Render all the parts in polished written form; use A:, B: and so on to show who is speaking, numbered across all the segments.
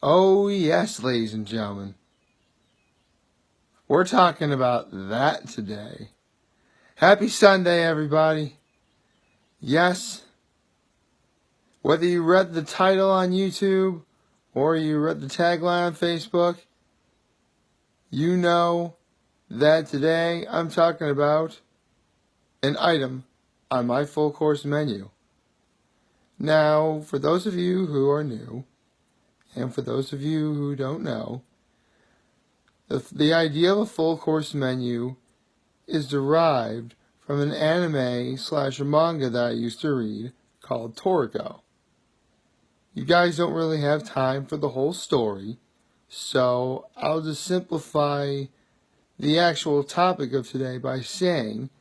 A: Oh, yes, ladies and gentlemen. We're talking about that today. Happy Sunday, everybody. Yes, whether you read the title on YouTube or you read the tagline on Facebook, you know that today I'm talking about an item on my full course menu. Now, for those of you who are new, and for those of you who don't know, the idea of a full course menu is derived from an anime/manga that I used to read called Toriko. You guys don't really have time for the whole story, so I'll just simplify the actual topic of today by saying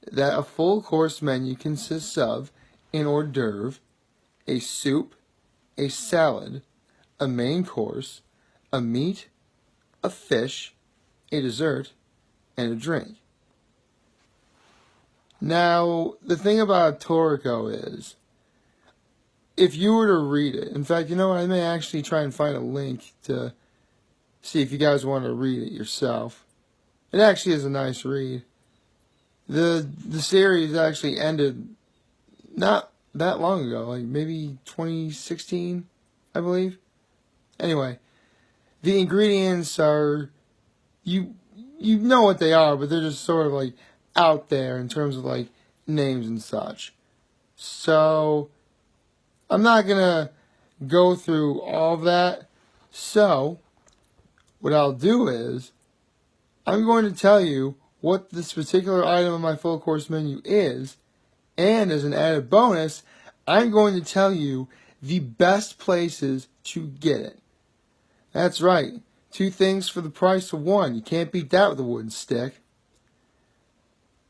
A: that a full course menu consists of an hors d'oeuvre, a soup, a salad, a main course, a meat, a fish, a dessert, and a drink. Now, the thing about Toriko is, if you were to read it, in fact, you know what, I may actually try and find a link to see if you guys want to read it yourself. It actually is a nice read. The series actually ended not that long ago, like maybe 2016, I believe. Anyway, the ingredients are, you know what they are, but they're just sort of like out there in terms of like names and such. So I'm not gonna go through all of that. So what I'll do is I'm going to tell you what this particular item on my full course menu is, and as an added bonus, I'm going to tell you the best places to get it. That's right, 2 things for the price of 1. You can't beat that with a wooden stick.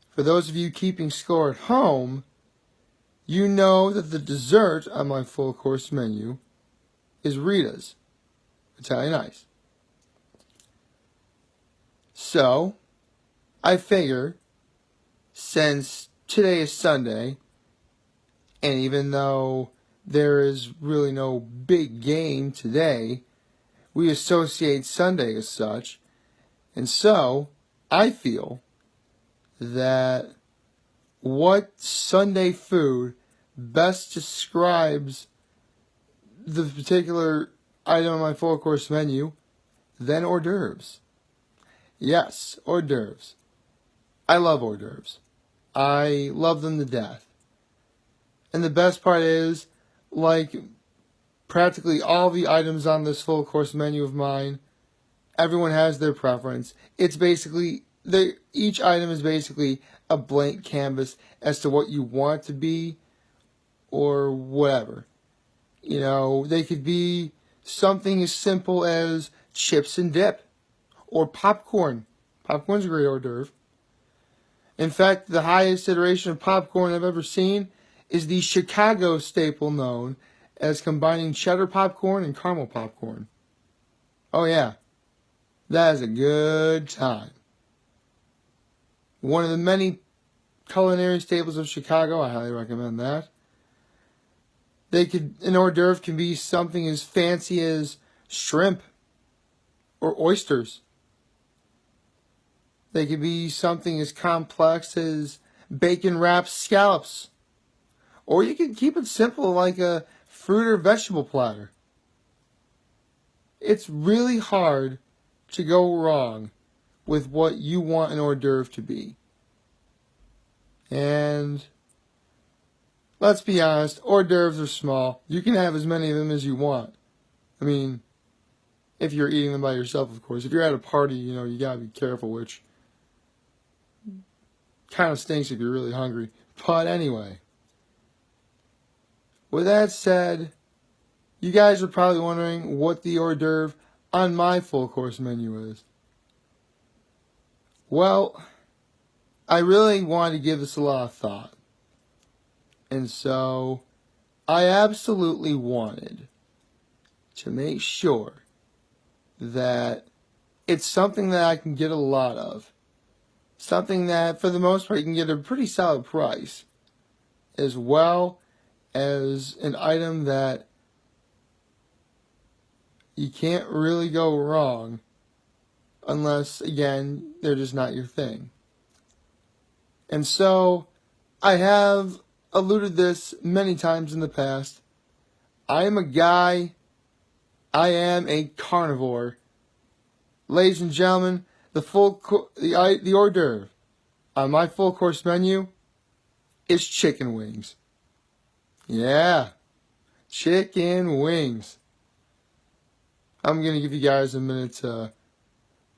A: For those of you keeping score at home, you know that the dessert on my full course menu is Rita's Italian Ice. So, I figure, since today is Sunday, and even though there is really no big game today, we associate Sunday as such, and so I feel that what Sunday food best describes the particular item on my full course menu than hors d'oeuvres. Yes, hors d'oeuvres. I love hors d'oeuvres. I love them to death. And the best part is, like practically all the items on this full course menu of mine, everyone has their preference. It's basically, each item is basically a blank canvas as to what you want it to be or whatever. You know, they could be something as simple as chips and dip or popcorn. Popcorn's a great hors d'oeuvre. In fact, the highest iteration of popcorn I've ever seen is the Chicago staple known as combining cheddar popcorn and caramel popcorn. Oh yeah, that is a good time. One of the many culinary staples of Chicago, I highly recommend that. An hors d'oeuvre can be something as fancy as shrimp or oysters. They could be something as complex as bacon-wrapped scallops. Or you can keep it simple like a fruit or vegetable platter. It's really hard to go wrong with what you want an hors d'oeuvre to be. And let's be honest, hors d'oeuvres are small. You can have as many of them as you want. I mean, if you're eating them by yourself, of course. If you're at a party, you gotta be careful, which kind of stinks if you're really hungry. But anyway, with that said, you guys are probably wondering what the hors d'oeuvre on my full course menu is. Well, I really wanted to give this a lot of thought. And so, I absolutely wanted to make sure that it's something that I can get a lot of. Something that, for the most part, you can get a pretty solid price. As well as an item that You can't really go wrong unless, again, they're just not your thing. And so, I have alluded this many times in the past. I am a guy. I am a carnivore. Ladies and gentlemen, the hors d'oeuvre on my full course menu is chicken wings. Yeah, chicken wings. I'm going to give you guys a minute to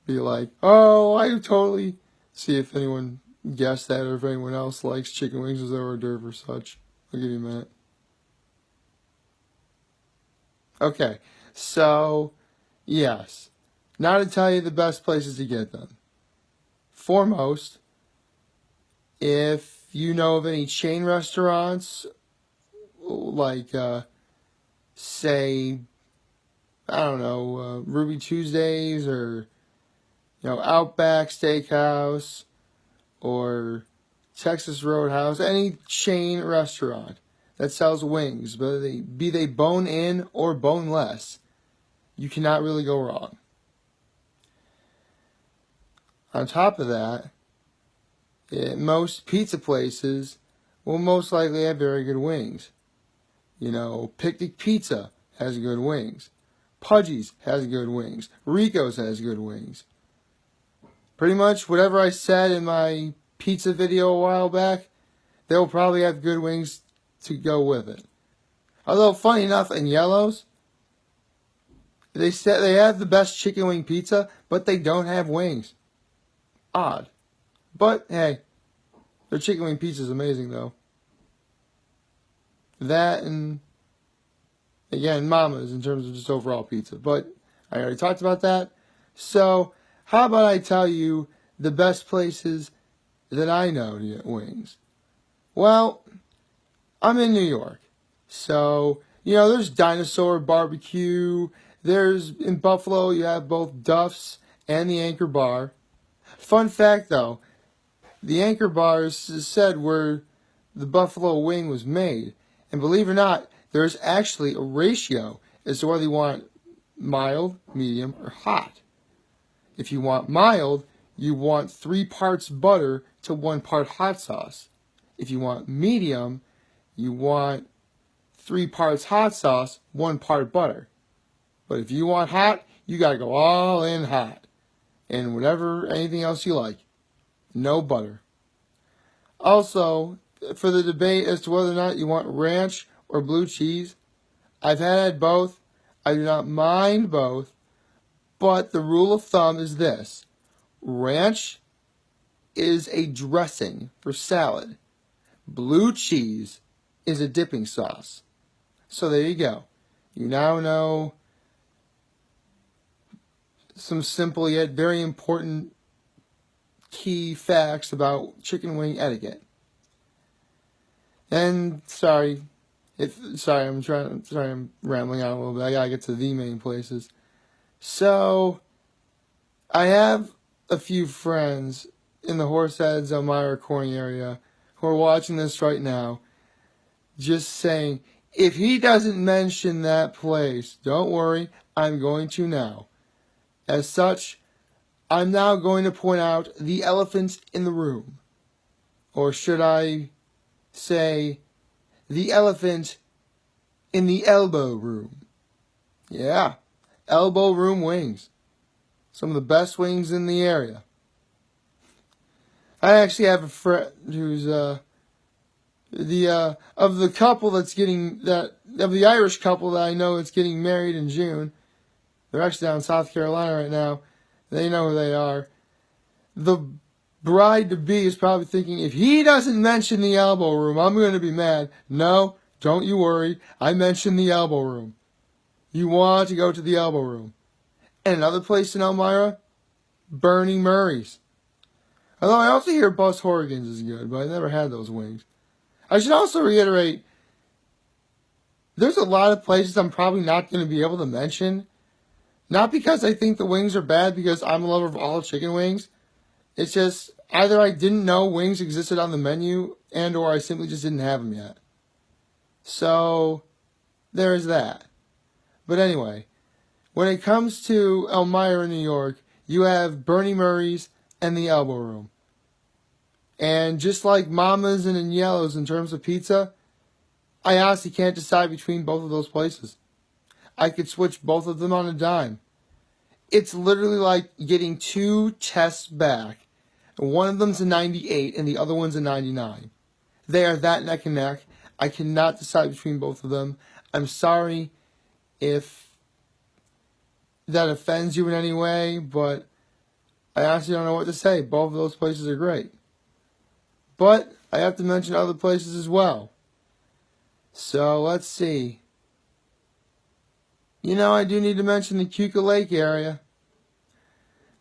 A: be like, oh, I totally see if anyone guessed that or if anyone else likes chicken wings as their hors d'oeuvre or such. I'll give you a minute. Okay, so, yes. Now to tell you the best places to get them. Foremost, if you know of any chain restaurants, like, say, I don't know, Ruby Tuesdays or, Outback Steakhouse or Texas Roadhouse, any chain restaurant that sells wings, be they bone-in or boneless, you cannot really go wrong. On top of that, most pizza places will most likely have very good wings. Picnic Pizza has good wings. Pudgy's has good wings. Rico's has good wings. Pretty much whatever I said in my pizza video a while back, they'll probably have good wings to go with it. Although, funny enough, in Yellow's, they said they have the best chicken wing pizza, but they don't have wings. Odd. But, hey, their chicken wing pizza is amazing, though. That and, again, Mama's in terms of just overall pizza. But I already talked about that. So, how about I tell you the best places that I know to get wings? Well, I'm in New York. So, there's Dinosaur Barbecue. In Buffalo, you have both Duff's and the Anchor Bar. Fun fact, though, the Anchor Bar is said where the buffalo wing was made. And believe it or not, there's actually a ratio as to whether you want mild, medium, or hot. If you want mild, you want 3 parts butter to 1 part hot sauce. If you want medium, you want 3 parts hot sauce, 1 part butter. But if you want hot, you gotta go all in hot. And anything else you like. No butter. Also, for the debate as to whether or not you want ranch or blue cheese, I've had both. I do not mind both. But the rule of thumb is this. Ranch is a dressing for salad. Blue cheese is a dipping sauce. So there you go. You now know some simple yet very important key facts about chicken wing etiquette. And I'm rambling on a little bit. I gotta get to the main places. So, I have a few friends in the Horseheads, Elmira, Corning area who are watching this right now, just saying, if he doesn't mention that place, don't worry, I'm going to now. As such, I'm now going to point out the elephant in the room. Or should I say, the elephant in the elbow room. Yeah, elbow room wings. Some of the best wings in the area. I actually have a friend who's of the Irish couple that I know that's getting married in June. They're actually down in South Carolina right now. They know who they are. The bride-to-be is probably thinking, if he doesn't mention the elbow room, I'm going to be mad. No, don't you worry. I mentioned the elbow room. You want to go to the elbow room. And another place in Elmira, Bernie Murray's. Although I also hear Bus Horrigan's is good, but I never had those wings. I should also reiterate, there's a lot of places I'm probably not going to be able to mention. Not because I think the wings are bad, because I'm a lover of all chicken wings. It's just either I didn't know wings existed on the menu and or I simply just didn't have them yet. So, there's that. But anyway, When it comes to Elmira, New York, you have Bernie Murray's and the Elbow Room. And just like Mama's and Agnello's in terms of pizza, I honestly can't decide between both of those places. I could switch both of them on a dime. It's literally like getting two tests back. One of them's a 98 and the other one's a 99. They are that neck and neck. I cannot decide between both of them. I'm sorry if that offends you in any way, but I honestly don't know what to say. Both of those places are great. But I have to mention other places as well. So let's see. I do need to mention the Keuka Lake area.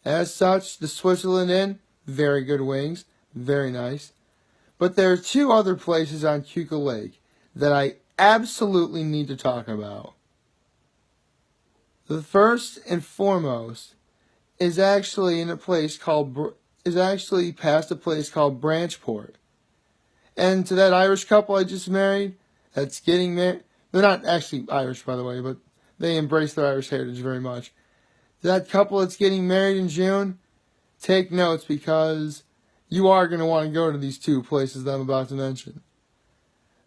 A: As such, the Switzerland Inn, very good wings, very nice. But there are two other places on Keuka Lake that I absolutely need to talk about. The first and foremost is actually past a place called Branchport. And to that Irish couple I just married, that's getting married, they're not actually Irish, by the way, but they embrace their Irish heritage very much. That couple that's getting married in June, take notes because you are going to want to go to these two places that I'm about to mention.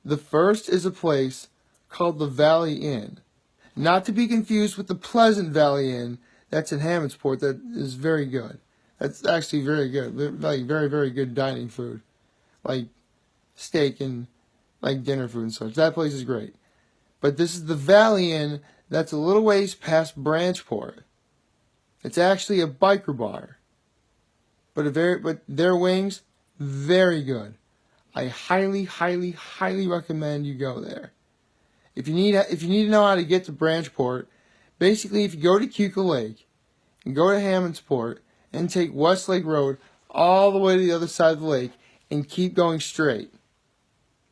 A: The first is a place called the Valley Inn. Not to be confused with the Pleasant Valley Inn that's in Hammondsport that is very good. That's actually very good. Like very, very good dining food. Like steak and like dinner food and such. That place is great. But this is the Valley Inn that's a little ways past Branchport. It's actually a biker bar. But their wings, very good. I highly, highly, highly recommend you go there. If you need to know how to get to Branchport, basically if you go to Keuka Lake and go to Hammondsport and take Westlake Road all the way to the other side of the lake and keep going straight.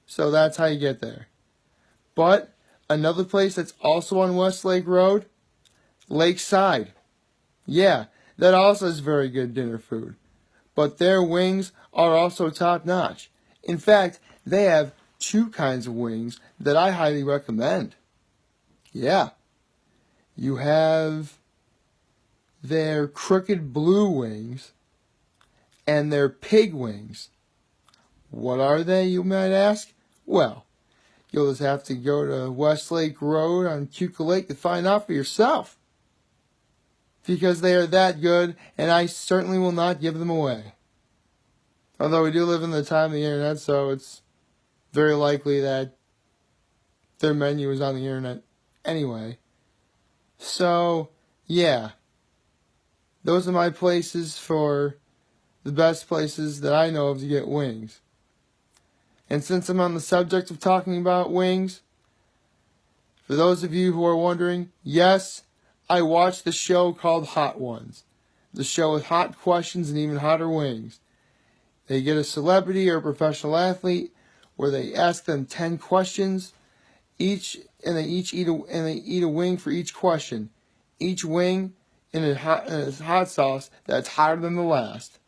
A: So that's how you get there. But another place that's also on Westlake Road, Lakeside. Yeah, that also is very good dinner food. But their wings are also top notch. In fact, they have two kinds of wings that I highly recommend. Yeah. You have their crooked blue wings and their pig wings. What are they, you might ask? Well, you'll just have to go to Westlake Road on Keuka Lake to find out for yourself. Because they are that good, and I certainly will not give them away. Although we do live in the time of the internet, so it's very likely that their menu is on the internet anyway. So, yeah. Those are my places for the best places that I know of to get wings. And since I'm on the subject of talking about wings, for those of you who are wondering, yes, I watched the show called Hot Ones. The show with hot questions and even hotter wings. They get a celebrity or a professional athlete where they ask them 10 questions each, and they eat a wing for each question. Each wing in a hot sauce that's hotter than the last.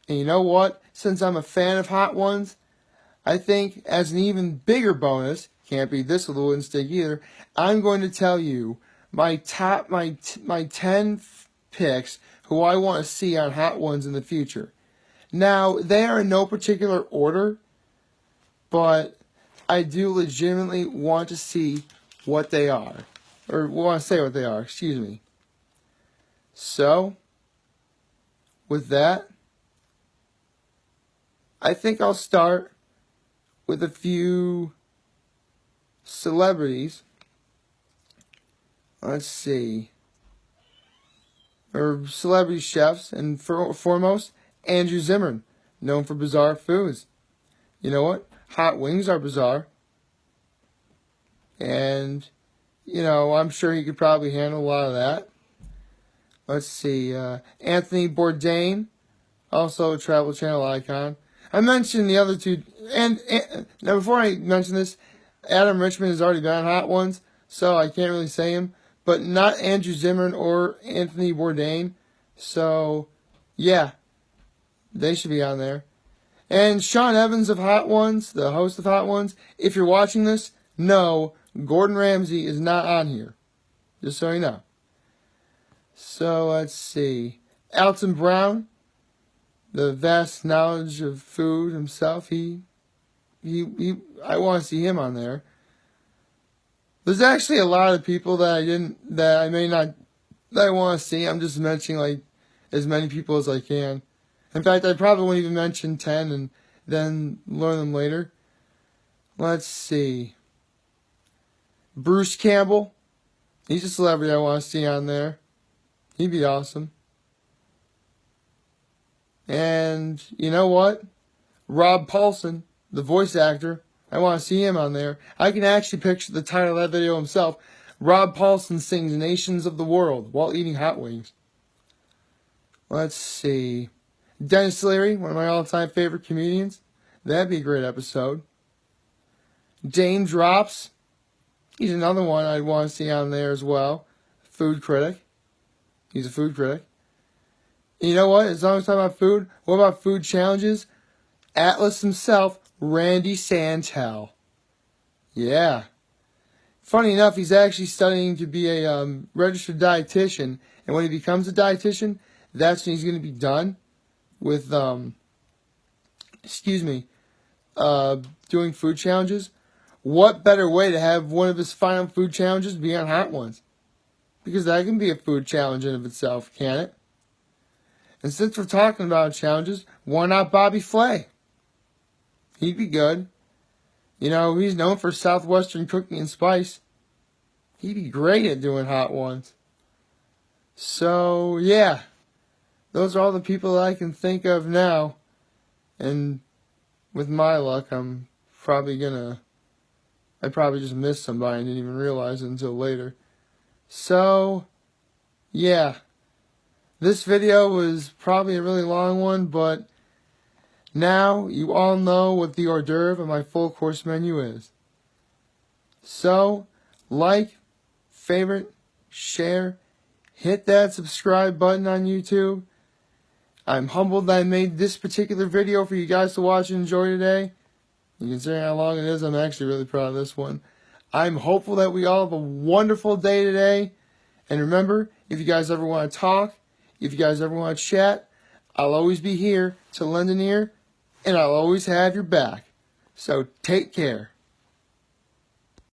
A: And you know what? Since I'm a fan of Hot Ones, I think as an even bigger bonus, can't beat this with a wooden stick either, I'm going to tell you my 10 picks who I want to see on Hot Ones in the future. Now, they are in no particular order, but I do legitimately want to see what they are. Or want to say what they are, excuse me. So, with that, I think I'll start with a few celebrities. Let's see. Or celebrity chefs, and foremost, Andrew Zimmern, known for bizarre foods. You know what? Hot wings are bizarre. And, I'm sure he could probably handle a lot of that. Let's see. Anthony Bourdain, also a Travel Channel icon. I mentioned the other two. And now, before I mention this, Adam Richman has already been on Hot Ones, so I can't really say him. But not Andrew Zimmern or Anthony Bourdain. So, yeah, they should be on there. And Sean Evans of Hot Ones, the host of Hot Ones, if you're watching this, no, Gordon Ramsay is not on here. Just so you know. So let's see. Alton Brown, the vast knowledge of food himself. I want to see him on there. There's actually a lot of people that I want to see. I'm just mentioning like as many people as I can. In fact, I probably won't even mention 10 and then learn them later. Let's see. Bruce Campbell. He's a celebrity I want to see on there. He'd be awesome. And you know what? Rob Paulson, the voice actor. I want to see him on there. I can actually picture the title of that video himself. Rob Paulson sings Nations of the World while eating hot wings. Let's see. Dennis Leary, one of my all-time favorite comedians. That'd be a great episode. Dame Drops. He's another one I'd want to see on there as well. Food critic. He's a food critic. And you know what? As long as we're talking about food, what about food challenges? Atlas himself, Randy Santel. Yeah. Funny enough, he's actually studying to be a registered dietitian. And when he becomes a dietitian, that's when he's going to be done with, doing food challenges. What better way to have one of his final food challenges be on Hot Ones? Because that can be a food challenge in of itself, can't it? And since we're talking about challenges, why not Bobby Flay? He'd be good. You know, he's known for Southwestern cooking and spice. He'd be great at doing Hot Ones. So, yeah. Those are all the people that I can think of now. And with my luck, I probably just missed somebody and didn't even realize it until later. So, yeah. This video was probably a really long one, but now you all know what the hors d'oeuvre of my full course menu is. So, like, favorite, share, hit that subscribe button on YouTube. I'm humbled that I made this particular video for you guys to watch and enjoy today. You can see how long it is. I'm actually really proud of this one. I'm hopeful that we all have a wonderful day today. And remember, if you guys ever want to talk, if you guys ever want to chat, I'll always be here to lend an ear, and I'll always have your back. So take care.